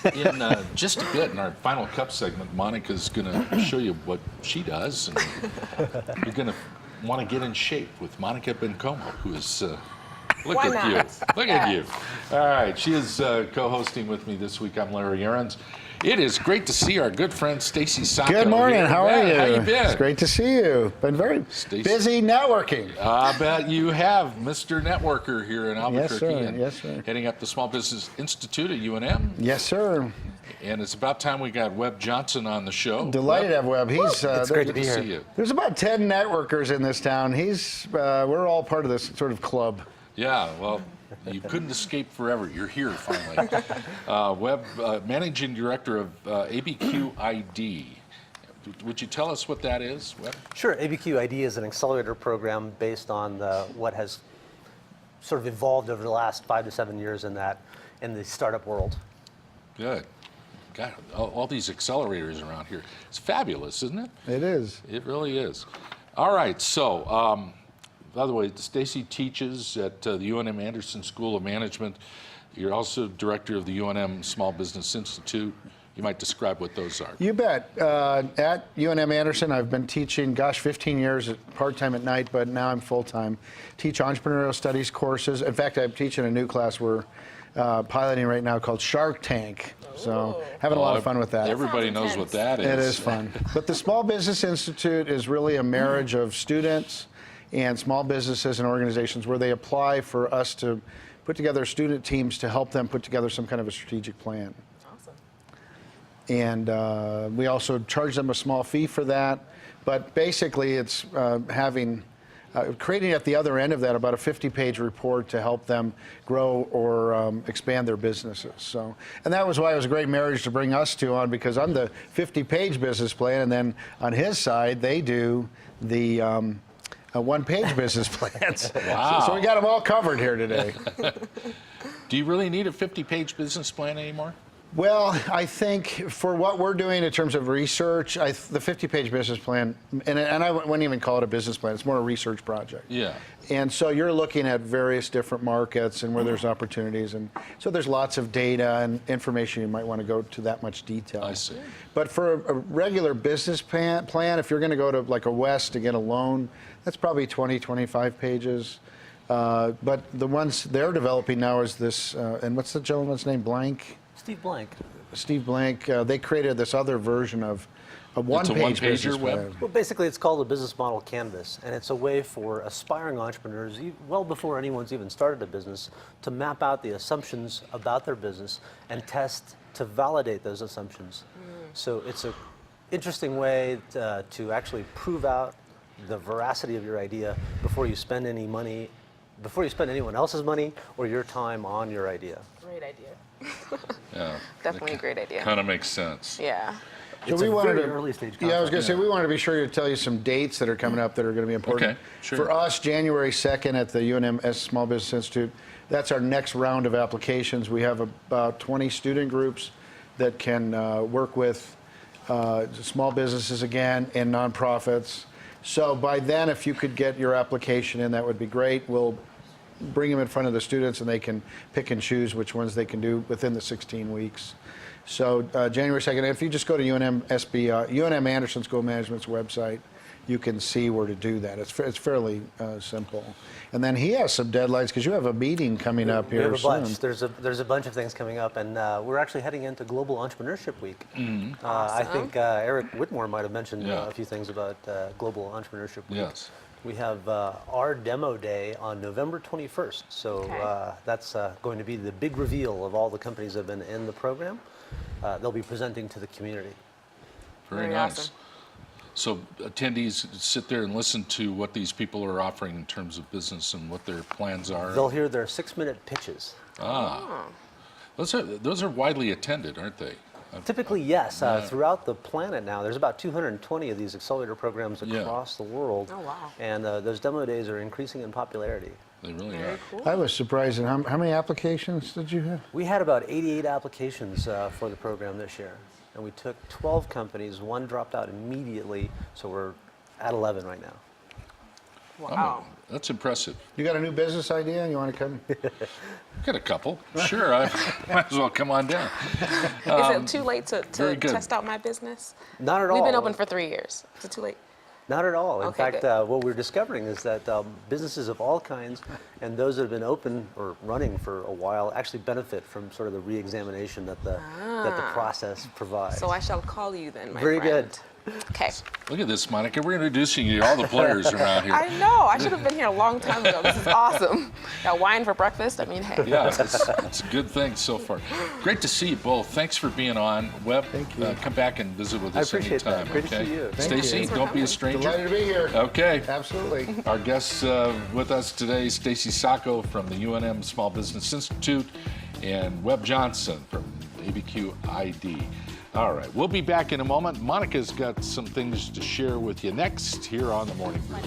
In just a bit, in our final cup segment, Monica's going to show you what she does, and you're going to want to get in shape with Monica Bencomo, who is, look Why at not? you, look Yeah. at you. All right, she is co-hosting with me this week. I'm Larry Aarons. It is great to see our good friend Stacy Sacco. Good morning. Here. How are you? How you been? It's great to see you. Been very busy networking. I bet you have, Mr. Networker here in Albuquerque. Yes, sir. And Yes, sir. heading up the Small Business Institute at UNM. Yes, sir. And it's about time we got Webb Johnson on the show. Delighted to have Webb. He's It's great to be Good to here. see you. There's about 10 networkers in this town. We're all part of this sort of club. Yeah, well, you couldn't escape forever. You're here finally. Webb, Managing Director of ABQid. Would you tell us what that is, Webb? Sure. ABQid is an accelerator program based on what has sort of evolved over the last 5 to 7 years in the startup world. Good. God, all these accelerators around here. It's fabulous, isn't it? It is. It really is. All right, so, by the way, Stacy teaches at the UNM Anderson School of Management. You're also director of the UNM Small Business Institute. You might describe what those are. You bet. At UNM Anderson, I've been teaching, 15 years part-time at night, but now I'm full-time. Teach entrepreneurial studies courses. In fact, I'm teaching a new class we're piloting right now called Shark Tank. So having a lot of fun with that. Everybody knows what that is. It is fun. But the Small Business Institute is really a marriage of students and small businesses and organizations where they apply for us to put together student teams to help them put together some kind of a strategic plan. Awesome. And we also charge them a small fee for that. But basically, it's creating at the other end of that about a 50-page report to help them grow or expand their businesses. So, and that was why it was a great marriage to bring us two on, because I'm the 50-page business plan, and then on his side, they do the one-page business plans. Wow. So we got them all covered here today. Do you really need a 50-page business plan anymore? Well, I think for what we're doing in terms of research, the 50-page business plan, and I wouldn't even call it a business plan, it's more a research project. Yeah. And so you're looking at various different markets and where there's opportunities, and so there's lots of data and information you might want to go to that much detail. I see. But for a regular business plan, if you're going to go to like a West to get a loan, that's probably 20, 25 pages. But the ones they're developing now is this, and what's the gentleman's name, Blank? Steve Blank. Steve Blank, they created this other version of a one-page business plan. Well, basically, it's called a business model canvas, and it's a way for aspiring entrepreneurs, well before anyone's even started a business, to map out the assumptions about their business and test to validate those assumptions. So it's an interesting way to actually prove out the veracity of your idea before you spend any money, before you spend anyone else's money or your time on your idea. Great idea. Yeah. Definitely a great idea. Kind of makes sense. Yeah. So It's we a wanted very to, early stage yeah, I was concept. going to say, we wanted to be sure to tell you some dates that are coming up that are going to be important. Okay, sure. For us, January 2nd at the UNM Small Business Institute, that's our next round of applications. We have about 20 student groups that can work with small businesses again and nonprofits. So by then, if you could get your application in, that would be great. We'll bring them in front of the students, and they can pick and choose which ones they can do within the 16 weeks. So January 2nd, if you just go to UNM Anderson School of Management's website, you can see where to do that. It's fairly simple. And then he has some deadlines, because you have a meeting coming up here We have a bunch. soon. There's a bunch of things coming up, and we're actually heading into Global Entrepreneurship Week. Mm-hmm. I think Eric Whitmore might have mentioned Yeah. a few things about Global Entrepreneurship Week. Yes. We have our demo day on November 21st, so Okay. that's going to be the big reveal of all the companies that have been in the program. They'll be presenting to the community. Very Very nice. awesome. So attendees sit there and listen to what these people are offering in terms of business and what their plans are. They'll hear their 6-minute pitches. Those are widely attended, aren't they? Typically, yes. Throughout the planet now, there's about 220 of these accelerator programs across the world. Oh, wow. And those demo days are increasing in popularity. They really Very are. cool. I was surprised at how many applications did you have? We had about 88 applications for the program this year. And we took 12 companies. One dropped out immediately, so we're at 11 right now. Wow. That's impressive. You got a new business idea and you want to come? Got a couple. Sure, I might as well come on down. Is it too late to very good. test out my business? Not at all. We've been open for 3 years. Is it too late? Not at all. In Okay, fact, good. what we're discovering is that businesses of all kinds and those that have been open or running for a while actually benefit from sort of the re-examination that the process provides. So I shall call you then, my Very friend. good. Okay. Look at this, Monica. We're introducing you to all the players around here. I know. I should have been here a long time ago. This is awesome. Got wine for breakfast. I mean, hey. Yeah, it's a good thing so far. Great to see you both. Thanks for being on. Webb, Thank you. come back and visit with I us appreciate that. anytime. Great to okay? see you. Thank you. Stacy, Thanks for don't be coming. a stranger. Delighted to be here. Okay. Absolutely. Our guests with us today, Stacy Sacco from the UNM Small Business Institute and Webb Johnson from ABQid. All right, we'll be back in a moment. Monica's got some things to share with you next here on the Morning Brew.